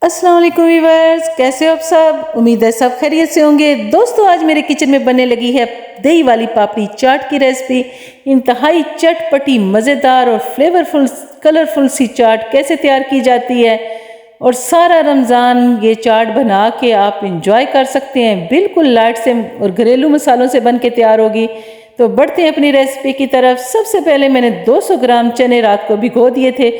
अस्सलाम वालेकुम व्यूअर्स, कैसे हो आप सब। उम्मीद है सब खैरियत से होंगे। दोस्तों, आज मेरे किचन में बनने लगी है दही वाली पापड़ी चाट की रेसिपी। इंतहाई चटपटी, मज़ेदार और फ्लेवरफुल कलरफुल सी चाट कैसे तैयार की जाती है और सारा रमज़ान ये चाट बना के आप इंजॉय कर सकते हैं। बिल्कुल लाइट से और घरेलू मसालों से बन के तैयार होगी। तो बढ़ते हैं अपनी रेसिपी की तरफ। सबसे पहले मैंने 200 ग्राम चने रात को भिगो दिए थे।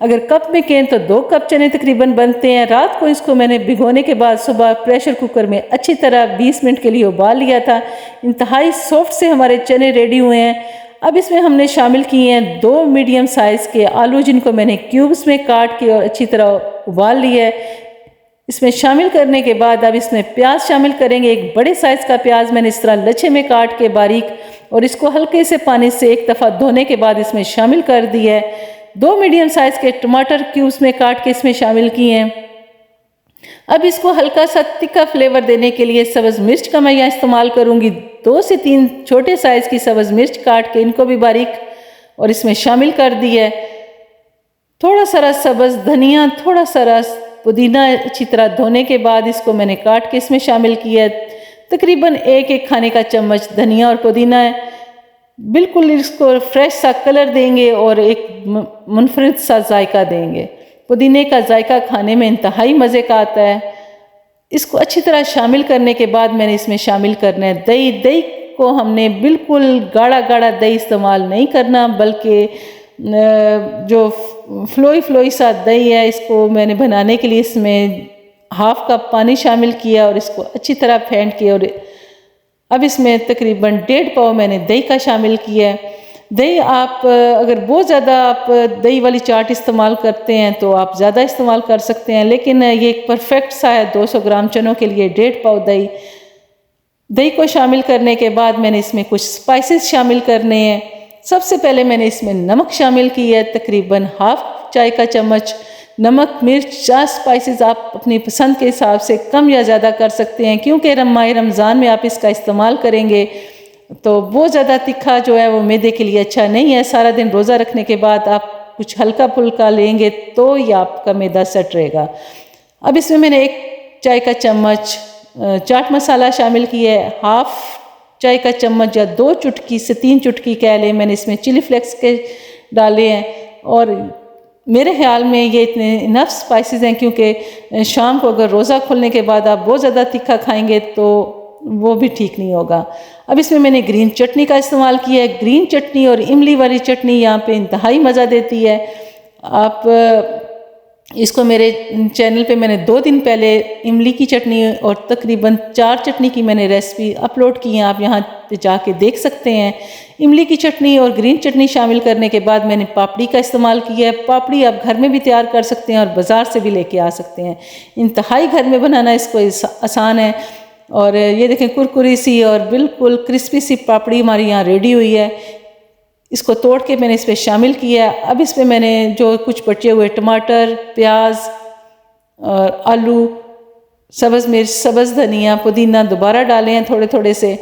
अगर कप में कहें तो 2 कप चने तकरीबन बनते हैं। रात को इसको मैंने भिगोने के बाद सुबह प्रेशर कुकर में अच्छी तरह 20 मिनट के लिए उबाल लिया था। इंतहाई सॉफ्ट से हमारे चने रेडी हुए हैं। अब इसमें हमने शामिल किए हैं 2 मीडियम साइज़ के आलू, जिनको मैंने क्यूब्स में काट के और अच्छी तरह उबाल लिया है। इसमें शामिल करने के बाद अब इसमें प्याज शामिल करेंगे। एक बड़े साइज़ का प्याज मैंने इस तरह लच्छे में काट के बारीक, और इसको हल्के से पानी से एक दफ़ा धोने के बाद इसमें शामिल कर दिया है। 2 मीडियम साइज़ के टमाटर क्यूब्स में काट के इसमें शामिल किए हैं। अब इसको हल्का सा तीखा फ्लेवर देने के लिए सब्ज़ मिर्च का मैं यहाँ इस्तेमाल करूँगी। 2 से 3 छोटे साइज़ की सब्ज़ मिर्च काट के इनको भी बारीक और इसमें शामिल कर दिया है। थोड़ा सारा सब्ज़ धनिया, थोड़ा सारा पुदीना अच्छी तरह धोने के बाद इसको मैंने काट के इसमें शामिल किया है। तकरीबन एक खाने का चम्मच धनिया और पुदीना है। बिल्कुल इसको फ्रेश सा कलर देंगे और एक मुनफरिद सा जायका देंगे। पुदीने का जायका खाने में इंतहाई मज़े का आता है। इसको अच्छी तरह शामिल करने के बाद मैंने इसमें शामिल करना है दही। दही को हमने बिल्कुल गाढ़ा गाढ़ा दही इस्तेमाल नहीं करना, बल्कि जो फ्लोई सा दही है, इसको मैंने बनाने के लिए इसमें हाफ कप पानी शामिल किया और इसको अच्छी तरह फेंट किया। और अब इसमें तकरीबन 1.5 पाव मैंने दही का शामिल किया है। दही आप अगर बहुत ज़्यादा आप दही वाली चाट इस्तेमाल करते हैं तो आप ज़्यादा इस्तेमाल कर सकते हैं, लेकिन ये एक परफेक्ट सा है 200 ग्राम चनों के लिए 1.5 पाव दही। दही को शामिल करने के बाद मैंने इसमें कुछ स्पाइसेस शामिल करने हैं। सबसे पहले मैंने इसमें नमक शामिल किया है, तकरीबन हाफ चाय का चम्मच। नमक, मिर्च, या स्पाइसेस आप अपनी पसंद के हिसाब से कम या ज़्यादा कर सकते हैं, क्योंकि माह रमज़ान में आप इसका इस्तेमाल करेंगे तो बहुत ज़्यादा तीखा जो है वो मैदे के लिए अच्छा नहीं है। सारा दिन रोज़ा रखने के बाद आप कुछ हल्का फुल्का लेंगे तो ये आपका मैदा सेट रहेगा। अब इसमें मैंने 1 चाय का चम्मच चाट मसाला शामिल किया है। हाफ चाय का चम्मच या 2 चुटकी से 3 चुटकी कह लें, मैंने इसमें चिली फ्लेक्स के डाले हैं। और मेरे ख्याल में ये इतने इनफ स्पाइसेस हैं, क्योंकि शाम को अगर रोज़ा खुलने के बाद आप बहुत ज़्यादा तीखा खाएंगे तो वो भी ठीक नहीं होगा। अब इसमें मैंने ग्रीन चटनी का इस्तेमाल किया है। ग्रीन चटनी और इमली वाली चटनी यहाँ पे इंतहाई मज़ा देती है। आप इसको मेरे चैनल पे मैंने 2 दिन पहले इमली की चटनी और तकरीबन 4 चटनी की मैंने रेसिपी अपलोड की है, आप यहाँ पे जाके देख सकते हैं। इमली की चटनी और ग्रीन चटनी शामिल करने के बाद मैंने पापड़ी का इस्तेमाल किया है। पापड़ी आप घर में भी तैयार कर सकते हैं और बाज़ार से भी लेके आ सकते हैं। इंतहाई घर में बनाना इसको आसान है। और ये देखें, कुरकुरी सी और बिल्कुल क्रिस्पी सी पापड़ी हमारी यहाँ रेडी हुई है। इसको तोड़ के मैंने इस पर शामिल किया। अब इस पर मैंने जो कुछ बचे हुए टमाटर, प्याज और आलू, सब्ज़ मिर्च, सब्ज़ धनिया, पुदीना दोबारा डाले हैं थोड़े थोड़े से,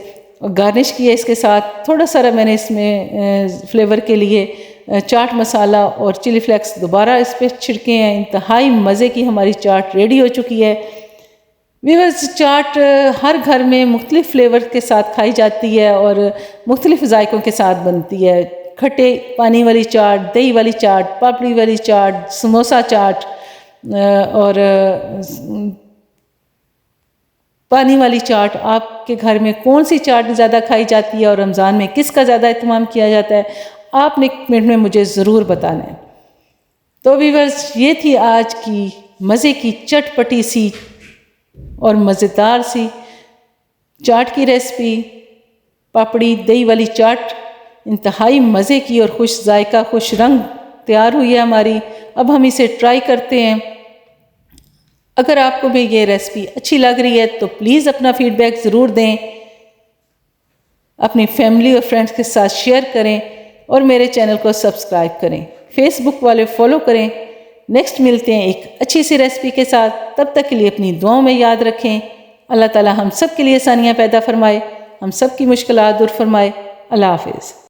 और गार्निश किया इसके साथ। थोड़ा सारा मैंने इसमें फ्लेवर के लिए चाट मसाला और चिली फ्लेक्स दोबारा इस पर छिड़के हैं। इंतहाई मज़े की हमारी चाट रेडी हो चुकी है। व्यूअर्स, चाट हर घर में मुख्तलिफ़ फ्लेवर के साथ खाई जाती है और मुख्तलिफ़ जायकों के साथ बनती है। खट्टे पानी वाली चाट, दही वाली चाट, पापड़ी वाली चाट, समोसा चाट और पानी वाली चाट। आपके घर में कौन सी चाट ज़्यादा खाई जाती है और रमज़ान में किसका ज़्यादा इत्मीनान किया जाता है, आपने कमेंट में मुझे ज़रूर बताना है। तो व्यूअर्स, ये थी आज की मज़े की चटपटी सी और मज़ेदार सी चाट की रेसिपी। पापड़ी दही वाली चाट इंतहाई मज़े की और खुश जायका, खुश रंग तैयार हुई है हमारी। अब हम इसे ट्राई करते हैं। अगर आपको भी ये रेसिपी अच्छी लग रही है तो प्लीज़ अपना फीडबैक ज़रूर दें, अपनी फैमिली और फ्रेंड्स के साथ शेयर करें और मेरे चैनल को सब्सक्राइब करें। फेसबुक वाले फॉलो करें। नेक्स्ट मिलते हैं एक अच्छी सी रेसिपी के साथ। तब तक के लिए अपनी दुआओं में याद रखें। अल्लाह ताला हम सब के लिए आसानियाँ पैदा फरमाए, हम सब की मुश्किलात दूर फरमाए। अल्लाह हाफिज़।